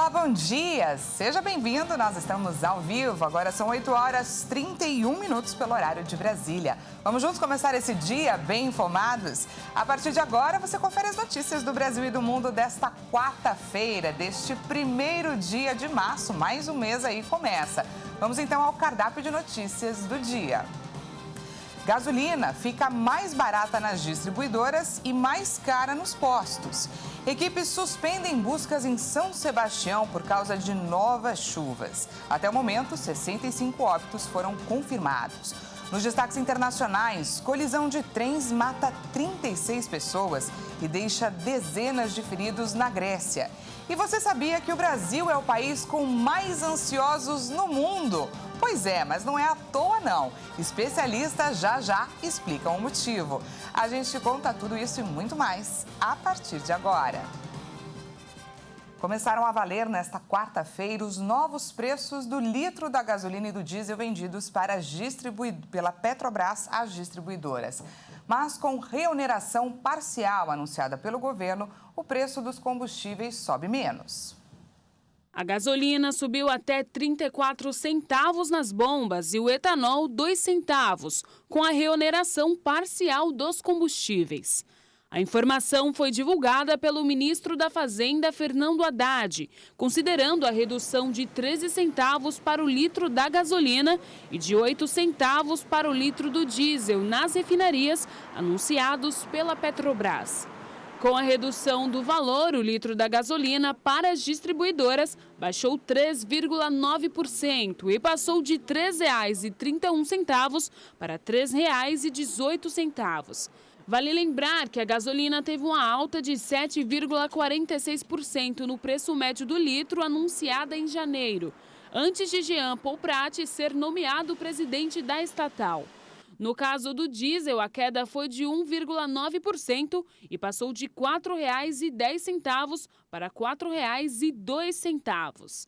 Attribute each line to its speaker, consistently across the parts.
Speaker 1: Olá, bom dia! Seja bem-vindo, nós estamos ao vivo, agora são 8h31 pelo horário de Brasília. Vamos juntos começar esse dia bem informados? A partir de agora, você confere as notícias do Brasil e do mundo desta quarta-feira, deste primeiro dia de março, mais um mês aí começa. Vamos então ao cardápio de notícias do dia. Gasolina fica mais barata nas distribuidoras e mais cara nos postos. Equipes suspendem buscas em São Sebastião por causa de novas chuvas. Até o momento, 65 óbitos foram confirmados. Nos destaques internacionais, colisão de trens mata 36 pessoas e deixa dezenas de feridos na Grécia. E você sabia que o Brasil é o país com mais ansiosos no mundo? Pois é, mas não é à toa não. Especialistas já explicam o motivo. A gente conta tudo isso e muito mais a partir de agora. Começaram a valer nesta quarta-feira os novos preços do litro da gasolina e do diesel vendidos pela Petrobras às distribuidoras. Mas com reoneração parcial anunciada pelo governo, o preço dos combustíveis sobe menos.
Speaker 2: A gasolina subiu até 34 centavos nas bombas e o etanol 2 centavos, com a reoneração parcial dos combustíveis. A informação foi divulgada pelo ministro da Fazenda, Fernando Haddad, considerando a redução de 13 centavos para o litro da gasolina e de 8 centavos para o litro do diesel nas refinarias anunciados pela Petrobras. Com a redução do valor, o litro da gasolina para as distribuidoras baixou 3,9% e passou de R$ 3,31 para R$ 3,18. Vale lembrar que a gasolina teve uma alta de 7,46% no preço médio do litro anunciada em janeiro, antes de Jean Paul Prat ser nomeado presidente da estatal. No caso do diesel, a queda foi de 1,9% e passou de R$ 4,10 para R$ 4,02.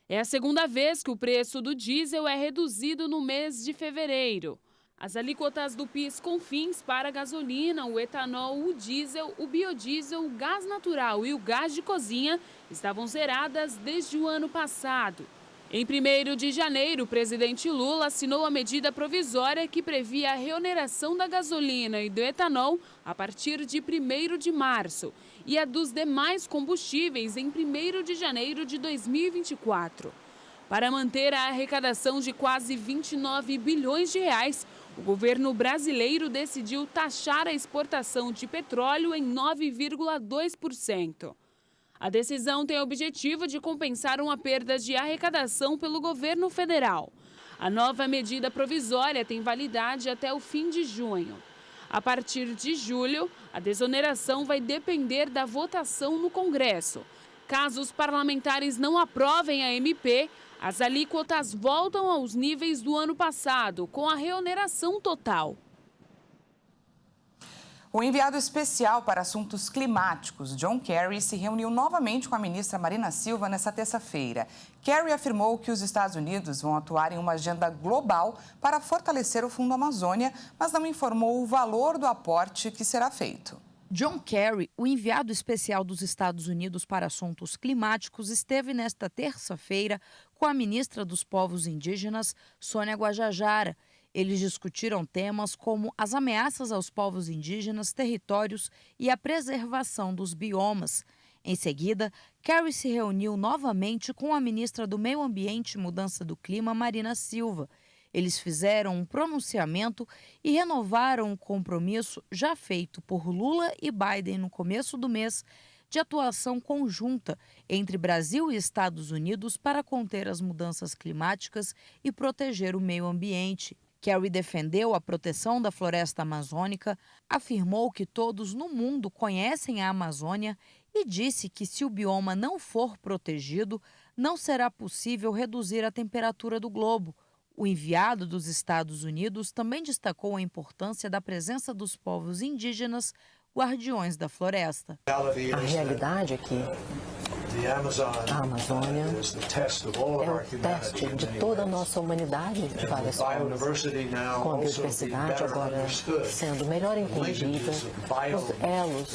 Speaker 2: É a segunda vez que o preço do diesel é reduzido no mês de fevereiro. As alíquotas do PIS/COFINS para a gasolina, o etanol, o diesel, o biodiesel, o gás natural e o gás de cozinha estavam zeradas desde o ano passado. Em 1º de janeiro, o presidente Lula assinou a medida provisória que previa a reoneração da gasolina e do etanol a partir de 1º de março e a dos demais combustíveis em 1º de janeiro de 2024. Para manter a arrecadação de quase 29 bilhões de reais, o governo brasileiro decidiu taxar a exportação de petróleo em 9,2%. A decisão tem o objetivo de compensar uma perda de arrecadação pelo governo federal. A nova medida provisória tem validade até o fim de junho. A partir de julho, a desoneração vai depender da votação no Congresso. Caso os parlamentares não aprovem a MP, as alíquotas voltam aos níveis do ano passado, com a reoneração total.
Speaker 1: O enviado especial para assuntos climáticos, John Kerry, se reuniu novamente com a ministra Marina Silva nesta terça-feira. Kerry afirmou que os Estados Unidos vão atuar em uma agenda global para fortalecer o Fundo Amazônia, mas não informou o valor do aporte que será feito.
Speaker 3: John Kerry, o enviado especial dos Estados Unidos para assuntos climáticos, esteve nesta terça-feira com a ministra dos Povos Indígenas, Sônia Guajajara. Eles discutiram temas como as ameaças aos povos indígenas, territórios e a preservação dos biomas. Em seguida, Kerry se reuniu novamente com a ministra do Meio Ambiente e Mudança do Clima, Marina Silva. Eles fizeram um pronunciamento e renovaram o compromisso já feito por Lula e Biden no começo do mês de atuação conjunta entre Brasil e Estados Unidos para conter as mudanças climáticas e proteger o meio ambiente. Kerry defendeu a proteção da floresta amazônica, afirmou que todos no mundo conhecem a Amazônia e disse que se o bioma não for protegido, não será possível reduzir a temperatura do globo. O enviado dos Estados Unidos também destacou a importância da presença dos povos indígenas, guardiões da floresta.
Speaker 4: A realidade é que A Amazônia é o teste de toda a nossa humanidade de várias formas, com a biodiversidade agora sendo melhor entendida, os elos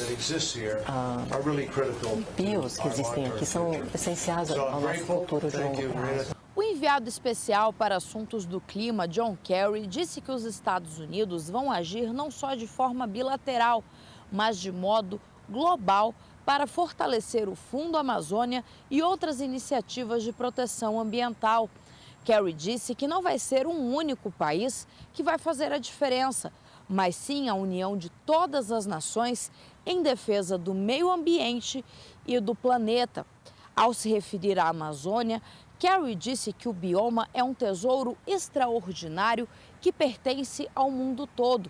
Speaker 4: bios que existem aqui são essenciais ao nosso futuro de longo prazo.
Speaker 3: O enviado especial para assuntos do clima, John Kerry, disse que os Estados Unidos vão agir não só de forma bilateral, mas de modo global para fortalecer o Fundo Amazônia e outras iniciativas de proteção ambiental. Kerry disse que não vai ser um único país que vai fazer a diferença, mas sim a união de todas as nações em defesa do meio ambiente e do planeta. Ao se referir à Amazônia, Kerry disse que o bioma é um tesouro extraordinário que pertence ao mundo todo.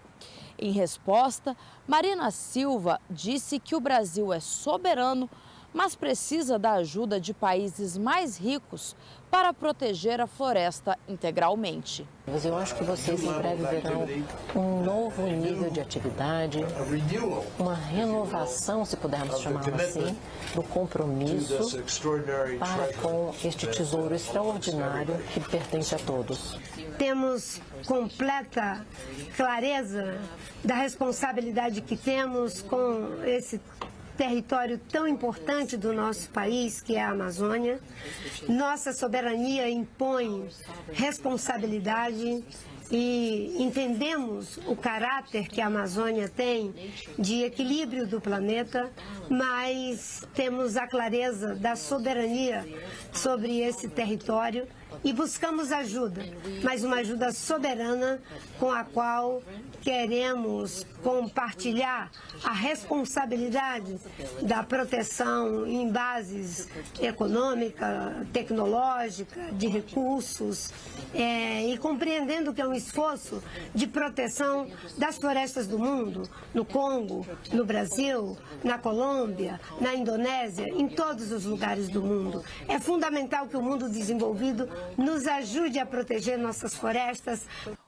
Speaker 3: Em resposta, Marina Silva disse que o Brasil é soberano, mas precisa da ajuda de países mais ricos para proteger a floresta integralmente.
Speaker 4: Eu acho que vocês em breve verão um novo nível de atividade, uma renovação, se pudermos chamar assim, do compromisso para com este tesouro extraordinário que pertence a todos.
Speaker 5: Temos completa clareza da responsabilidade que temos com esse território tão importante do nosso país, que é a Amazônia. Nossa soberania impõe responsabilidade e entendemos o caráter que a Amazônia tem de equilíbrio do planeta, mas temos a clareza da soberania sobre esse território e buscamos ajuda, mas uma ajuda soberana com a qual queremos compartilhar a responsabilidade da proteção em bases econômica, tecnológica, de recursos, e compreendendo que é um esforço de proteção das florestas do mundo, no Congo, no Brasil, na Colômbia, na Indonésia, em todos os lugares do mundo. É fundamental que o mundo desenvolvido nos ajude a proteger nossas florestas.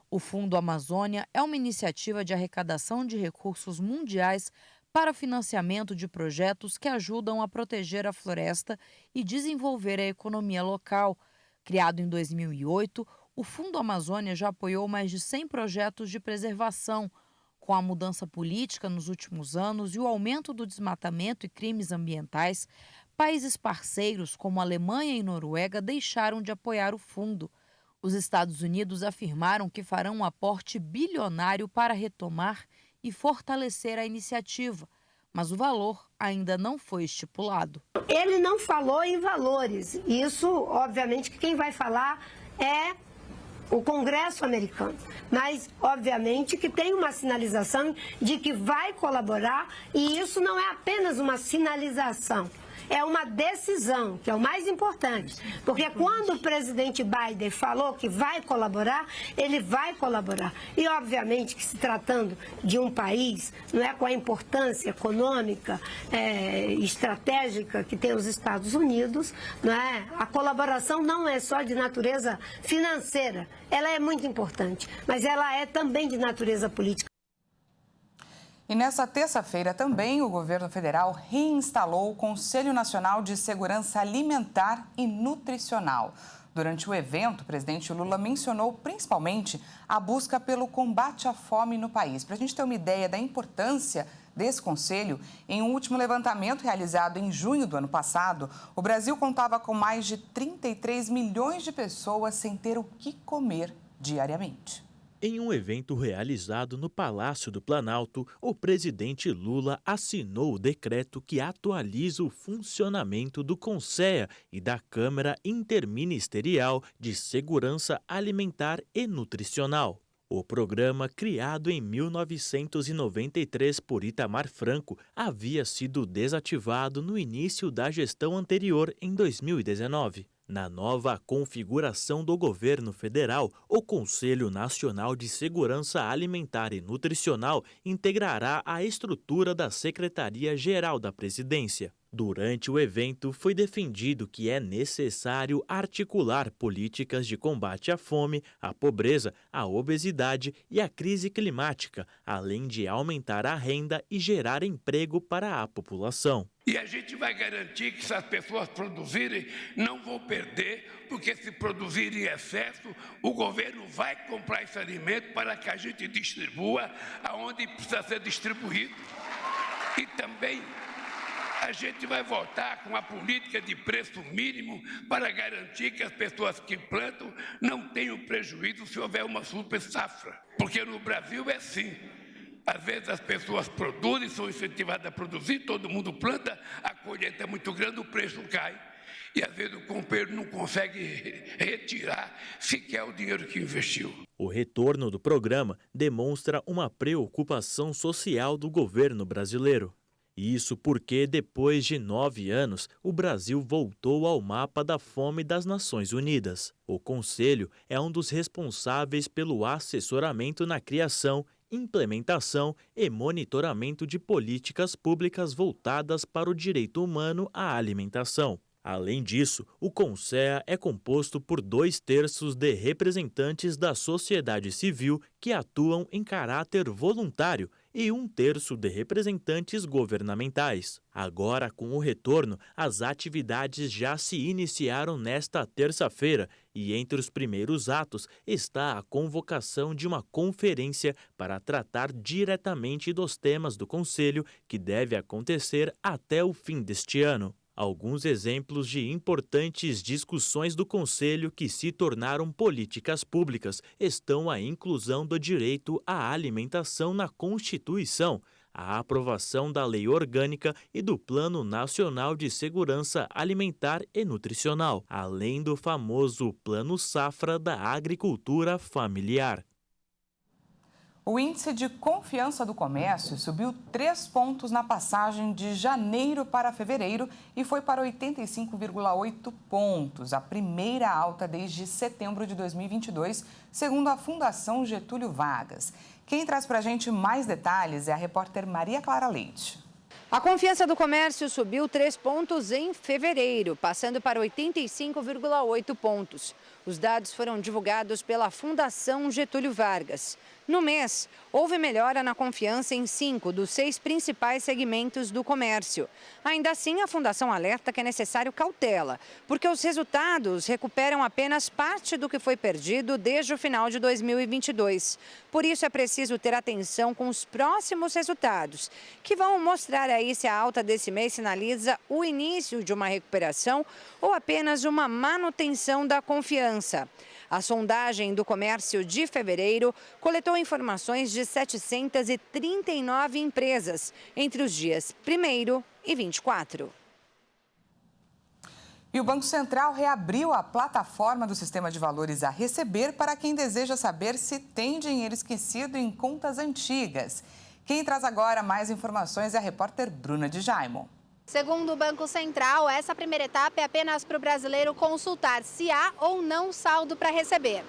Speaker 3: O Fundo Amazônia é uma iniciativa de arrecadação de recursos mundiais para financiamento de projetos que ajudam a proteger a floresta e desenvolver a economia local. Criado em 2008, o Fundo Amazônia já apoiou mais de 100 projetos de preservação. Com a mudança política nos últimos anos e o aumento do desmatamento e crimes ambientais, países parceiros como Alemanha e Noruega deixaram de apoiar o fundo. Os Estados Unidos afirmaram que farão um aporte bilionário para retomar e fortalecer a iniciativa, mas o valor ainda não foi estipulado.
Speaker 5: Ele não falou em valores. Isso, obviamente, que quem vai falar é o Congresso americano, mas obviamente que tem uma sinalização de que vai colaborar, e isso não é apenas uma sinalização, é uma decisão, que é o mais importante, porque quando o presidente Biden falou que vai colaborar, ele vai colaborar. E obviamente que se tratando de um país, não é, com a importância econômica, estratégica que tem os Estados Unidos, não é? A colaboração não é só de natureza financeira, ela é muito importante, mas ela é também de natureza política.
Speaker 1: E nessa terça-feira também o governo federal reinstalou o Conselho Nacional de Segurança Alimentar e Nutricional. Durante o evento, o presidente Lula mencionou principalmente a busca pelo combate à fome no país. Para a gente ter uma ideia da importância desse conselho, em um último levantamento realizado em junho do ano passado, o Brasil contava com mais de 33 milhões de pessoas sem ter o que comer diariamente.
Speaker 6: Em um evento realizado no Palácio do Planalto, o presidente Lula assinou o decreto que atualiza o funcionamento do CONSEA e da Câmara Interministerial de Segurança Alimentar e Nutricional. O programa, criado em 1993 por Itamar Franco, havia sido desativado no início da gestão anterior, em 2019. Na nova configuração do governo federal, o Conselho Nacional de Segurança Alimentar e Nutricional integrará a estrutura da Secretaria-Geral da Presidência. Durante o evento, foi defendido que é necessário articular políticas de combate à fome, à pobreza, à obesidade e à crise climática, além de aumentar a renda e gerar emprego para a população.
Speaker 7: E a gente vai garantir que, se as pessoas produzirem, não vão perder, porque se produzirem em excesso, o governo vai comprar esse alimento para que a gente distribua aonde precisa ser distribuído. E também a gente vai voltar com a política de preço mínimo para garantir que as pessoas que plantam não tenham prejuízo se houver uma super safra. Porque no Brasil é assim. Às vezes as pessoas produzem, são incentivadas a produzir, todo mundo planta, a colheita é muito grande, o preço cai. E às vezes o companheiro não consegue retirar sequer o dinheiro que investiu.
Speaker 6: O retorno do programa demonstra uma preocupação social do governo brasileiro. Isso porque, depois de 9 anos, o Brasil voltou ao mapa da fome das Nações Unidas. O Conselho é um dos responsáveis pelo assessoramento na criação, implementação e monitoramento de políticas públicas voltadas para o direito humano à alimentação. Além disso, o CONSEA é composto por 2/3 de representantes da sociedade civil que atuam em caráter voluntário e 1/3 de representantes governamentais. Agora, com o retorno, as atividades já se iniciaram nesta terça-feira e entre os primeiros atos está a convocação de uma conferência para tratar diretamente dos temas do Conselho, que deve acontecer até o fim deste ano. Alguns exemplos de importantes discussões do Conselho que se tornaram políticas públicas estão a inclusão do direito à alimentação na Constituição, a aprovação da Lei Orgânica e do Plano Nacional de Segurança Alimentar e Nutricional, além do famoso Plano Safra da Agricultura Familiar.
Speaker 1: O índice de confiança do comércio subiu 3 pontos na passagem de janeiro para fevereiro e foi para 85,8 pontos, a primeira alta desde setembro de 2022, segundo a Fundação Getúlio Vargas. Quem traz para a gente mais detalhes é a repórter Maria Clara Leite.
Speaker 8: A confiança do comércio subiu 3 pontos em fevereiro, passando para 85,8 pontos. Os dados foram divulgados pela Fundação Getúlio Vargas. No mês, houve melhora na confiança em 5 dos 6 principais segmentos do comércio. Ainda assim, a Fundação alerta que é necessário cautela, porque os resultados recuperam apenas parte do que foi perdido desde o final de 2022. Por isso, é preciso ter atenção com os próximos resultados, que vão mostrar aí se a alta desse mês sinaliza o início de uma recuperação ou apenas uma manutenção da confiança. A sondagem do comércio de fevereiro coletou informações de 739 empresas entre os dias 1º e 24.
Speaker 1: E o Banco Central reabriu a plataforma do Sistema de Valores a Receber para quem deseja saber se tem dinheiro esquecido em contas antigas. Quem traz agora mais informações é a repórter Bruna de Jaimo.
Speaker 9: Segundo o Banco Central, essa primeira etapa é apenas para o brasileiro consultar se há ou não saldo para receber.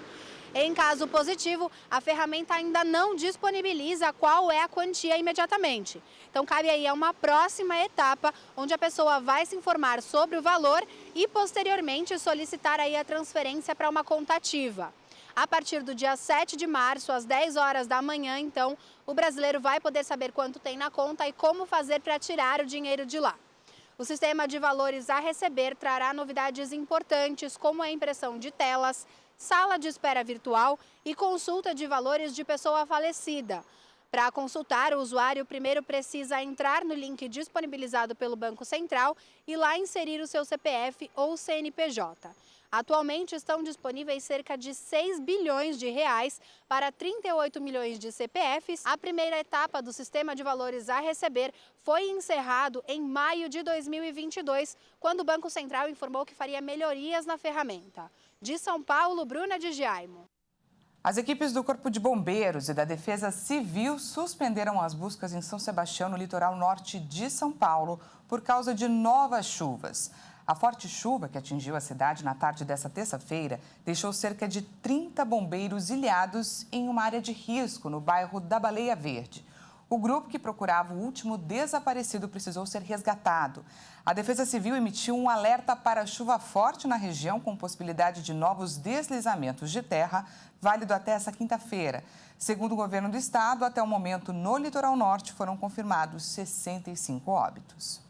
Speaker 9: Em caso positivo, a ferramenta ainda não disponibiliza qual é a quantia imediatamente. Então, cabe aí a uma próxima etapa, onde a pessoa vai se informar sobre o valor e, posteriormente, solicitar aí a transferência para uma conta ativa. A partir do dia 7 de março, às 10 horas da manhã, então, o brasileiro vai poder saber quanto tem na conta e como fazer para tirar o dinheiro de lá. O Sistema de Valores a Receber trará novidades importantes, como a impressão de telas, sala de espera virtual e consulta de valores de pessoa falecida. Para consultar, o usuário primeiro precisa entrar no link disponibilizado pelo Banco Central e lá inserir o seu CPF ou CNPJ. Atualmente estão disponíveis cerca de 6 bilhões de reais para 38 milhões de CPFs. A primeira etapa do Sistema de Valores a Receber foi encerrado em maio de 2022, quando o Banco Central informou que faria melhorias na ferramenta. De São Paulo, Bruna de Jaimo.
Speaker 1: As equipes do Corpo de Bombeiros e da Defesa Civil suspenderam as buscas em São Sebastião, no litoral norte de São Paulo, por causa de novas chuvas. A forte chuva que atingiu a cidade na tarde dessa terça-feira deixou cerca de 30 bombeiros ilhados em uma área de risco no bairro da Baleia Verde. O grupo que procurava o último desaparecido precisou ser resgatado. A Defesa Civil emitiu um alerta para chuva forte na região, com possibilidade de novos deslizamentos de terra, válido até essa quinta-feira. Segundo o governo do estado, até o momento, no litoral norte, foram confirmados 65 óbitos.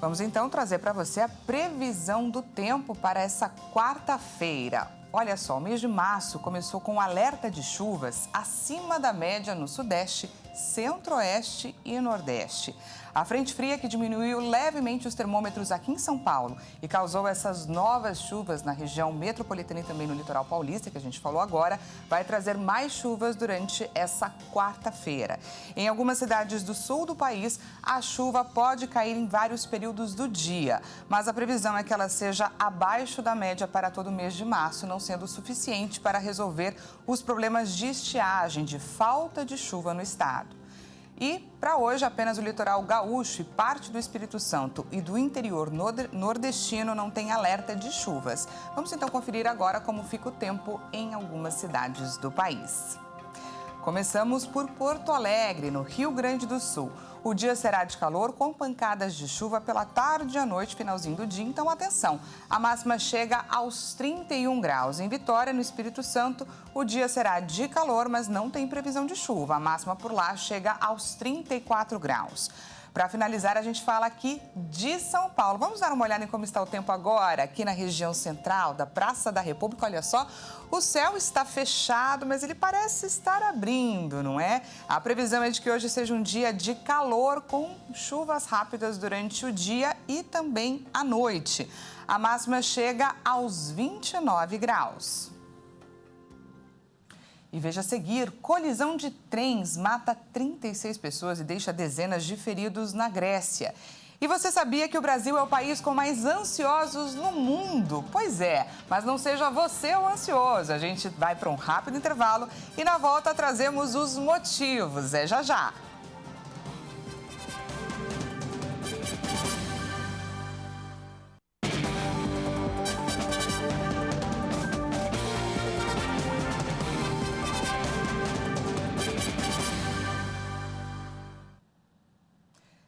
Speaker 1: Vamos então trazer para você a previsão do tempo para essa quarta-feira. Olha só, o mês de março começou com um alerta de chuvas acima da média no Sudeste, Centro-Oeste e Nordeste. A frente fria que diminuiu levemente os termômetros aqui em São Paulo e causou essas novas chuvas na região metropolitana e também no litoral paulista, que a gente falou agora, vai trazer mais chuvas durante essa quarta-feira. Em algumas cidades do sul do país, a chuva pode cair em vários períodos do dia, mas a previsão é que ela seja abaixo da média para todo o mês de março, não sendo suficiente para resolver os problemas de estiagem, de falta de chuva no estado. E, para hoje, apenas o litoral gaúcho e parte do Espírito Santo e do interior nordestino não tem alerta de chuvas. Vamos então conferir agora como fica o tempo em algumas cidades do país. Começamos por Porto Alegre, no Rio Grande do Sul. O dia será de calor com pancadas de chuva pela tarde e à noite, finalzinho do dia. Então, atenção, a máxima chega aos 31 graus. Em Vitória, no Espírito Santo, o dia será de calor, mas não tem previsão de chuva. A máxima por lá chega aos 34 graus. Para finalizar, a gente fala aqui de São Paulo. Vamos dar uma olhada em como está o tempo agora, aqui na região central da Praça da República. Olha só, o céu está fechado, mas ele parece estar abrindo, não é? A previsão é de que hoje seja um dia de calor, com chuvas rápidas durante o dia e também à noite. A máxima chega aos 29 graus. E veja a seguir, colisão de trens mata 36 pessoas e deixa dezenas de feridos na Grécia. E você sabia que o Brasil é o país com mais ansiosos no mundo? Pois é, mas não seja você o ansioso. A gente vai para um rápido intervalo e na volta trazemos os motivos. É já já.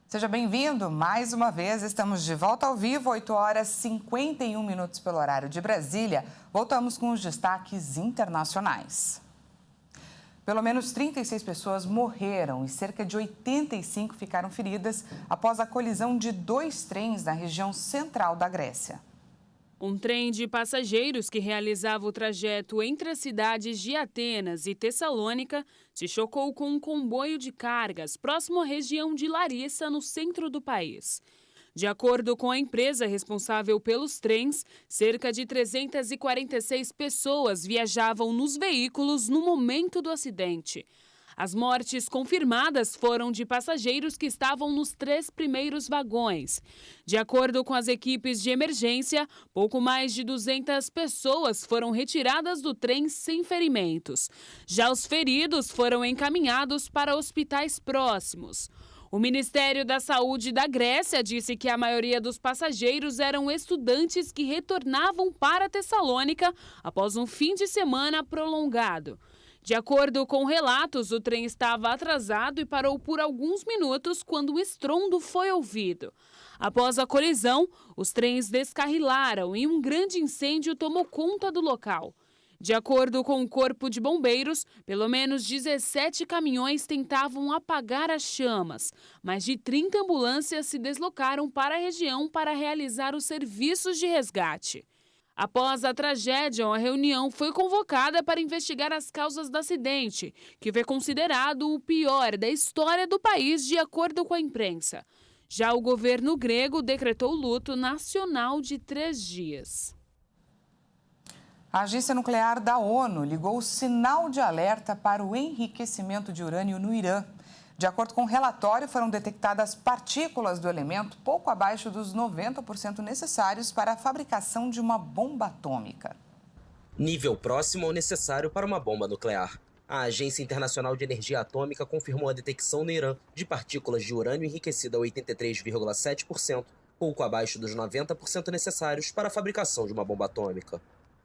Speaker 1: Seja bem-vindo mais uma vez, estamos de volta ao vivo, 8 horas 51 minutos pelo horário de Brasília. Voltamos com os destaques internacionais. Pelo menos 36 pessoas morreram e cerca de 85 ficaram feridas após a colisão de 2 trens na região central da Grécia.
Speaker 2: Um trem de passageiros que realizava o trajeto entre as cidades de Atenas e Tessalônica se chocou com um comboio de cargas próximo à região de Larissa, no centro do país. De acordo com a empresa responsável pelos trens, cerca de 346 pessoas viajavam nos veículos no momento do acidente. As mortes confirmadas foram de passageiros que estavam nos 3 primeiros vagões. De acordo com as equipes de emergência, pouco mais de 200 pessoas foram retiradas do trem sem ferimentos. Já os feridos foram encaminhados para hospitais próximos. O Ministério da Saúde da Grécia disse que a maioria dos passageiros eram estudantes que retornavam para Tessalônica após um fim de semana prolongado. De acordo com relatos, o trem estava atrasado e parou por alguns minutos quando o estrondo foi ouvido. Após a colisão, os trens descarrilaram e um grande incêndio tomou conta do local. De acordo com o Corpo de Bombeiros, pelo menos 17 caminhões tentavam apagar as chamas. Mais de 30 ambulâncias se deslocaram para a região para realizar os serviços de resgate. Após a tragédia, a reunião foi convocada para investigar as causas do acidente, que foi considerado o pior da história do país, de acordo com a imprensa. Já o governo grego decretou luto nacional de 3 dias.
Speaker 1: A Agência Nuclear da ONU ligou o sinal de alerta para o enriquecimento de urânio no Irã. De acordo com o relatório, foram detectadas partículas do elemento pouco abaixo dos 90% necessários para a fabricação de uma bomba atômica.
Speaker 10: Nível próximo ao necessário para uma bomba nuclear. A Agência Internacional de Energia Atômica confirmou a detecção no Irã de partículas de urânio enriquecido a 83,7%, pouco abaixo dos 90% necessários para a fabricação de uma bomba atômica.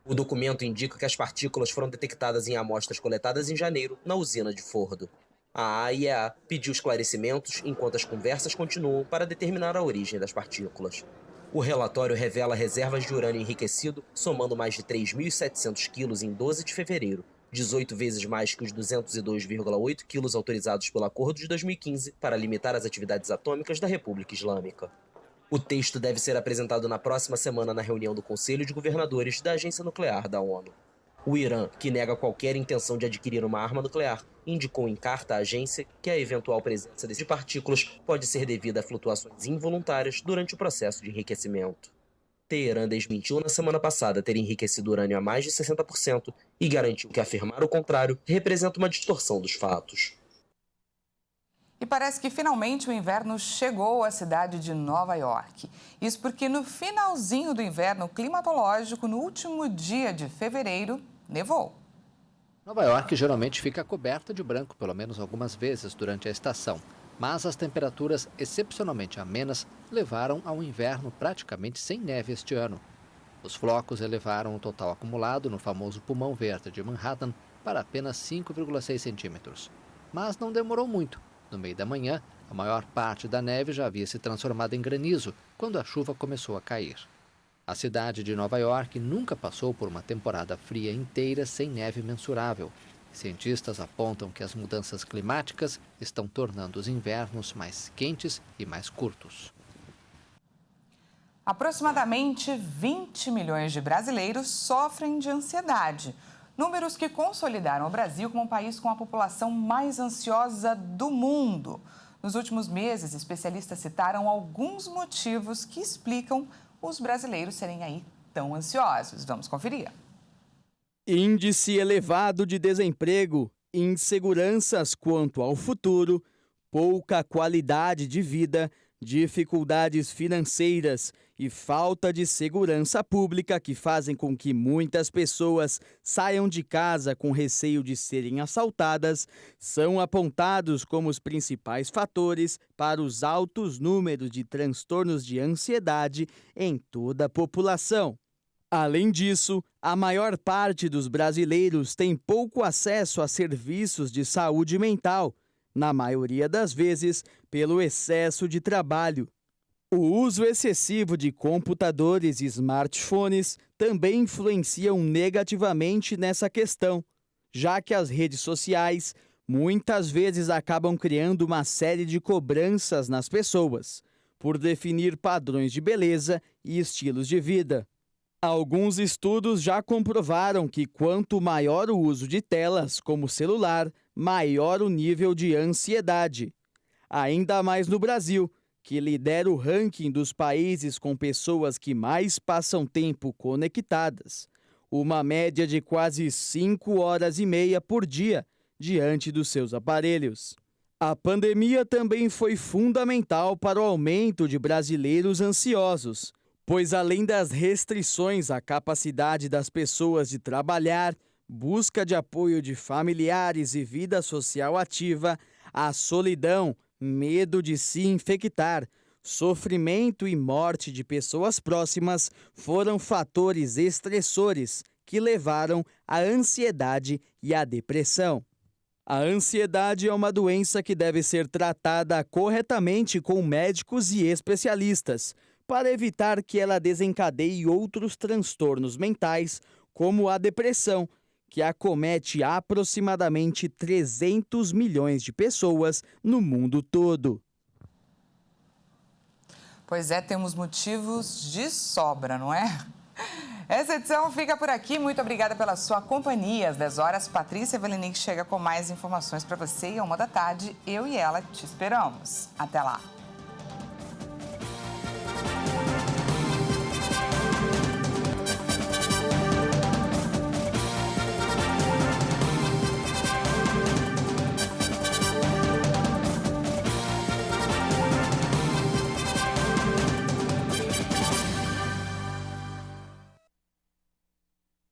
Speaker 10: O documento indica que as partículas foram detectadas em amostras coletadas em janeiro na usina de Fordo. A AIEA pediu esclarecimentos enquanto as conversas continuam para determinar a origem das partículas. O relatório revela reservas de urânio enriquecido, somando mais de 3.700 quilos em 12 de fevereiro, 18 vezes mais que os 202,8 quilos autorizados pelo Acordo de 2015 para limitar as atividades atômicas da República Islâmica. O texto deve ser apresentado na próxima semana na reunião do Conselho de Governadores da Agência Nuclear da ONU. O Irã, que nega qualquer intenção de adquirir uma arma nuclear, indicou em carta à agência que a eventual presença de partículas pode ser devida a flutuações involuntárias durante o processo de enriquecimento. Teherã desmentiu na semana passada ter enriquecido urânio a mais de 60% e garantiu que afirmar o contrário representa uma distorção dos fatos.
Speaker 1: E parece que finalmente o inverno chegou à cidade de Nova York. Isso porque no finalzinho do inverno climatológico, no último dia de fevereiro, nevou.
Speaker 11: Nova York geralmente fica coberta de branco pelo menos algumas vezes durante a estação, mas as temperaturas excepcionalmente amenas levaram a um inverno praticamente sem neve este ano. Os flocos elevaram o total acumulado no famoso pulmão verde de Manhattan para apenas 5,6 centímetros. Mas não demorou muito. No meio da manhã, a maior parte da neve já havia se transformado em granizo quando a chuva começou a cair. A cidade de Nova York nunca passou por uma temporada fria inteira sem neve mensurável. Cientistas apontam que as mudanças climáticas estão tornando os invernos mais quentes e mais curtos.
Speaker 1: Aproximadamente 20 milhões de brasileiros sofrem de ansiedade. Números que consolidaram o Brasil como um país com a população mais ansiosa do mundo. Nos últimos meses, especialistas citaram alguns motivos que explicam os brasileiros serem aí tão ansiosos. Vamos conferir.
Speaker 12: Índice elevado de desemprego, inseguranças quanto ao futuro, pouca qualidade de vida, dificuldades financeiras e falta de segurança pública que fazem com que muitas pessoas saiam de casa com receio de serem assaltadas, são apontados como os principais fatores para os altos números de transtornos de ansiedade em toda a população. Além disso, a maior parte dos brasileiros tem pouco acesso a serviços de saúde mental, na maioria das vezes pelo excesso de trabalho. O uso excessivo de computadores e smartphones também influenciam negativamente nessa questão, já que as redes sociais muitas vezes acabam criando uma série de cobranças nas pessoas, por definir padrões de beleza e estilos de vida. Alguns estudos já comprovaram que quanto maior o uso de telas, como celular, maior o nível de ansiedade. Ainda mais no Brasil, que lidera o ranking dos países com pessoas que mais passam tempo conectadas, uma média de quase 5 horas e meia por dia diante dos seus aparelhos. A pandemia também foi fundamental para o aumento de brasileiros ansiosos, pois além das restrições à capacidade das pessoas de trabalhar, busca de apoio de familiares e vida social ativa, a solidão, medo de se infectar, sofrimento e morte de pessoas próximas foram fatores estressores que levaram à ansiedade e à depressão. A ansiedade é uma doença que deve ser tratada corretamente com médicos e especialistas, para evitar que ela desencadeie outros transtornos mentais, como a depressão, que acomete aproximadamente 300 milhões de pessoas no mundo todo.
Speaker 1: Pois é, temos motivos de sobra, não é? Essa edição fica por aqui. Muito obrigada pela sua companhia. Às 10 horas, Patrícia Evelinic chega com mais informações para você. E às 1 da tarde, eu e ela te esperamos. Até lá.